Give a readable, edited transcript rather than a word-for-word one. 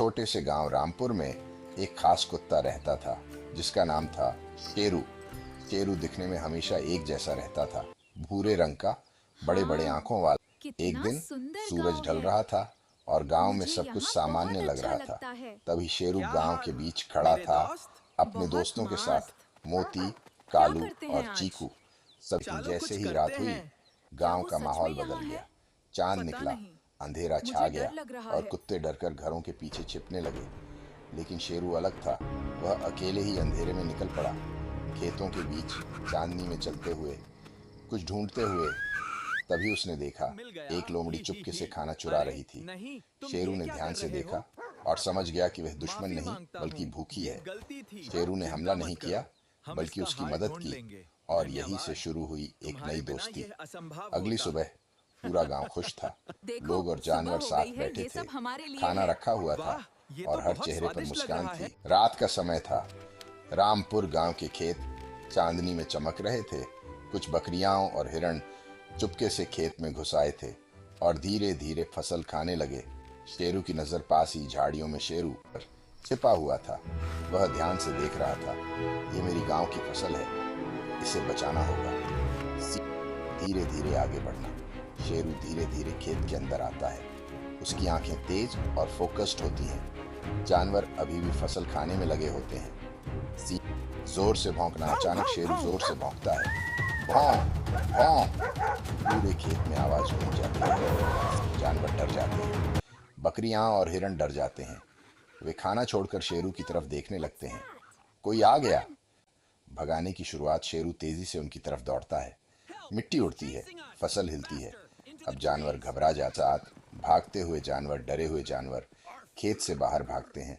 छोटे से गांव रामपुर में एक खास कुत्ता रहता था जिसका नाम था शेरू। शेरू दिखने में हमेशा एक जैसा रहता था, भूरे रंग का, बड़े बड़े हाँ, आंखों वाला। एक कितना दिन सुंदर सूरज गांव ढल है। रहा था और गांव में मुझे सब कुछ यहाँ सामान्य बहुत लग अच्छा रहा था। लगता है। तभी शेरू क्या गांव के हाल बीच खड़ा मेरे था, दोस्त। अपने बहुत दोस्तों के साथ। मस्त। मोती, क्या कालू करते हैं और आज? चीकू सब। चलो जैसे कुछ ही करते रात हुई, हैं। क्या गांव वो का सच में माहौल बदल यहाँ है? गया। चांद पता निकला, नहीं। अंधेरा छा मुझे गया डर लग रहा और है। कुत्ते डरकर घरों के पीछे छिपने लगे। लेकिन शेरू अलग था। वह अकेले ही अंधेरे में निकल पड़ा, खेतों के बीच चांदनी में चलते हुए, कुछ ढूंढते हुए। तभी उसने देखा मिल गया। एक लोमड़ी ही चुपके से ही। खाना चुरा अरे रही थी। नहीं, तुम शेरू ये ने क्या ध्यान कर से रहे देखा हो? और समझ गया कि वह दुश्मन माफी नहीं मांगता बल्कि हूँ, भूखी ये है। गलती थी। शेरू ने हमला चिंता नहीं मत किया करो, हम बल्कि इसका उसकी हाल मदद ढूंढ की लेंगे। और यहीं से धन्यवाद। शुरू हुई एक नई तुम्हारे बिना दोस्ती। यह असंभव अगली होता। सुबह पूरा गांव खुश था। देखो, लोग और सुबह जानवर हो गई साथ है। बैठे ये थे, सब हमारे लिए खाना है। रखा हुआ था वाह, ये तो और हर बहुत चेहरे पर स्वादिष्ट लग मुस्कान रहा थी। है। रात का समय था। रामपुर गांव के खेत चांदनी में चमक रहे थे। कुछ बकरियां और हिरण चुपके से खेत में घुस आए थे और धीरे धीरे फसल खाने लगे। शेरू की नजर पास ही झाड़ियों में शेरू पर छिपा हुआ था। वह ध्यान से देख रहा था। ये मेरी गांव की फसल है, इसे बचाना होगा। धीरे धीरे आगे बढ़ना। शेरू धीरे धीरे खेत के अंदर आता है। उसकी आंखें तेज और फोकस्ड होती हैं। जानवर अभी भी फसल खाने में लगे होते हैं। जोर से भौंकना। अचानक शेरू जोर से भौंकता है। भौं भौं। पूरे खेत में आवाज गूंज जाती है। जानवर डर जाते हैं। बकरियां और हिरण डर जाते हैं। वे खाना छोड़कर शेरू की तरफ देखने लगते हैं। कोई आ गया। भगाने की शुरुआत। शेरू तेजी से उनकी तरफ दौड़ता है। मिट्टी उड़ती है, फसल हिलती है। अब जानवर घबरा जाता। भागते हुए जानवर, डरे हुए जानवर खेत से बाहर भागते हैं।